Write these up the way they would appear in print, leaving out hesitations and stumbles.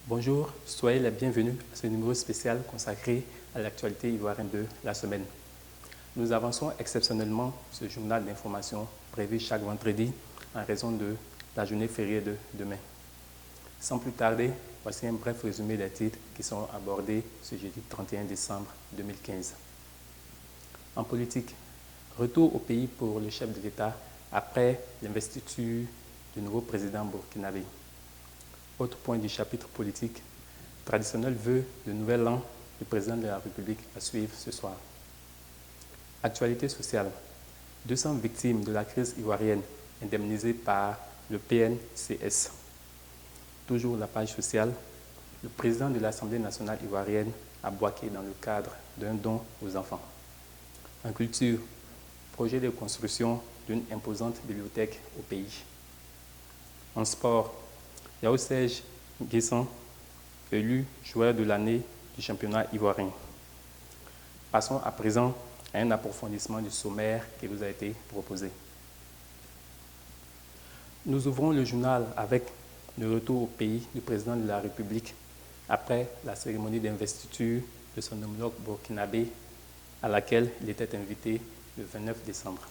Bonjour, soyez les bienvenus à ce numéro spécial consacré à l'actualité ivoirienne de la semaine. Nous avançons exceptionnellement ce journal d'information prévu chaque vendredi en raison de la journée fériée de demain. Sans plus tarder, voici un bref résumé des titres qui seront abordés ce jeudi 31 décembre 2015. En politique, retour au pays pour le chef de l'État après l'investiture du nouveau président burkinabé. Autre point du chapitre politique, traditionnel vœu de nouvel an du président de la République à suivre ce soir. Actualité sociale, 200 victimes de la crise ivoirienne indemnisées par le PNCS. Toujours la page sociale, le président de l'Assemblée nationale ivoirienne a boaqué dans le cadre d'un don aux enfants. En culture, projet de construction d'une imposante bibliothèque au pays. En sport, Yao Serge Nguessan, élu joueur de l'année du championnat ivoirien. Passons à présent à un approfondissement du sommaire qui vous a été proposé. Nous ouvrons le journal avec le retour au pays du président de la République après la cérémonie d'investiture de son homologue burkinabé à laquelle il était invité le 29 décembre.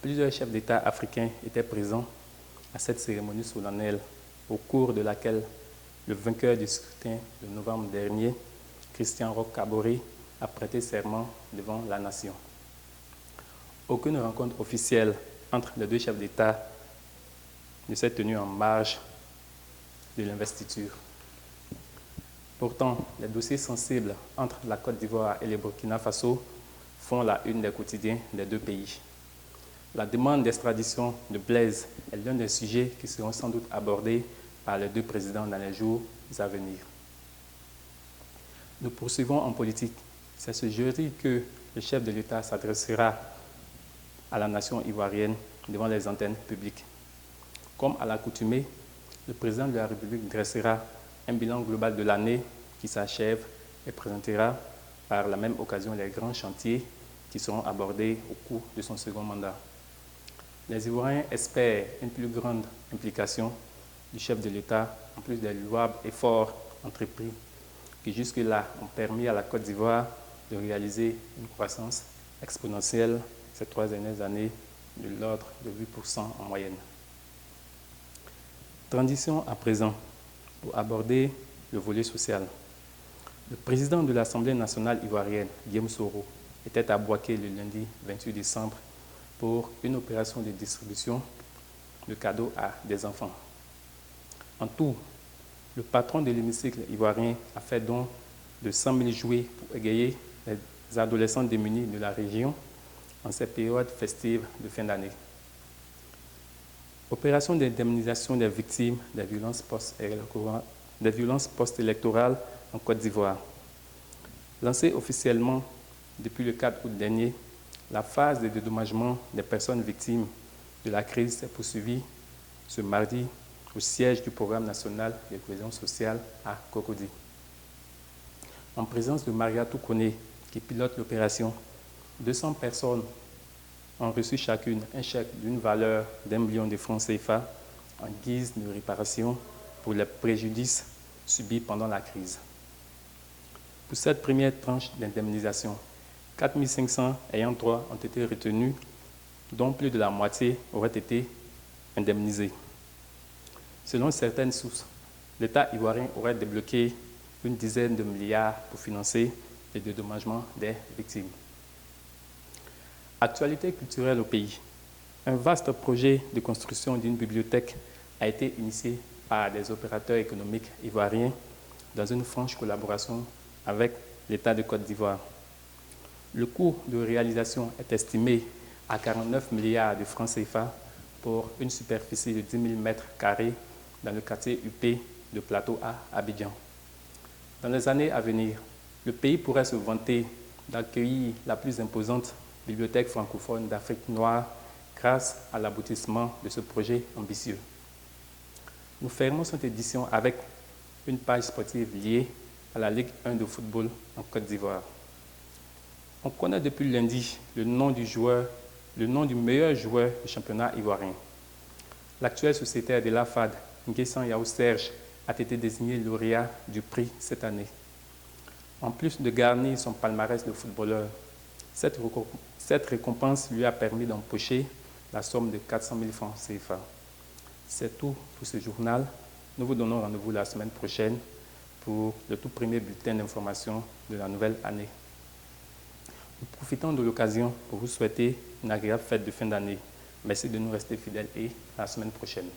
Plusieurs chefs d'État africains étaient présents à cette cérémonie solennelle, au cours de laquelle le vainqueur du scrutin de novembre dernier, Christian Roch-Kaboré, a prêté serment devant la nation. Aucune rencontre officielle entre les deux chefs d'État ne s'est tenue en marge de l'investiture. Pourtant, les dossiers sensibles entre la Côte d'Ivoire et le Burkina Faso font la une des quotidiens des deux pays. La demande d'extradition de Blaise est l'un des sujets qui seront sans doute abordés par les deux présidents dans les jours à venir. Nous poursuivons en politique. C'est ce jeudi que le chef de l'État s'adressera à la nation ivoirienne devant les antennes publiques. Comme à l'accoutumée, le président de la République dressera un bilan global de l'année qui s'achève et présentera par la même occasion les grands chantiers qui seront abordés au cours de son second mandat. Les Ivoiriens espèrent une plus grande implication du chef de l'État, en plus des louables efforts entrepris qui jusque-là ont permis à la Côte d'Ivoire de réaliser une croissance exponentielle ces 3 dernières années de l'ordre de 8% en moyenne. Transition à présent pour aborder le volet social. Le président de l'Assemblée nationale ivoirienne, Guillaume Soro, était à Boaké le lundi 28 décembre pour une opération de distribution de cadeaux à des enfants. En tout, le patron de l'hémicycle ivoirien a fait don de 100 000 jouets pour égayer les adolescents démunis de la région en cette période festive de fin d'année. Opération d'indemnisation des victimes des violences post-électorales en Côte d'Ivoire. Lancée officiellement depuis le 4 août dernier, la phase de dédommagement des personnes victimes de la crise s'est poursuivie ce mardi au siège du Programme national de cohésion sociale à Cocody. En présence de Maria Toukoné, qui pilote l'opération, 200 personnes ont reçu chacune un chèque d'une valeur d'1 million de francs CFA en guise de réparation pour les préjudices subis pendant la crise. Pour cette première tranche d'indemnisation, 4 500 ayants droit ont été retenus, dont plus de la moitié auraient été indemnisés. Selon certaines sources, l'État ivoirien aurait débloqué une dizaine de milliards pour financer les dédommagements des victimes. Actualité culturelle au pays. Un vaste projet de construction d'une bibliothèque a été initié par des opérateurs économiques ivoiriens dans une franche collaboration avec l'État de Côte d'Ivoire. Le coût de réalisation est estimé à 49 milliards de francs CFA pour une superficie de 10 000 mètres carrés dans le quartier UP de Plateau à Abidjan. Dans les années à venir, le pays pourrait se vanter d'accueillir la plus imposante bibliothèque francophone d'Afrique noire grâce à l'aboutissement de ce projet ambitieux. Nous fermons cette édition avec une page sportive liée à la Ligue 1 de football en Côte d'Ivoire. On connaît depuis lundi le nom du meilleur joueur du championnat ivoirien. L'actuel sociétaire de l'AFAD, Nguessan Yao Serge, a été désigné lauréat du prix cette année. En plus de garnir son palmarès de footballeur, cette récompense lui a permis d'empocher la somme de 400 000 francs CFA. C'est tout pour ce journal. Nous vous donnons rendez-vous la semaine prochaine pour le tout premier bulletin d'information de la nouvelle année. Nous profitons de l'occasion pour vous souhaiter une agréable fête de fin d'année. Merci de nous rester fidèles et à la semaine prochaine.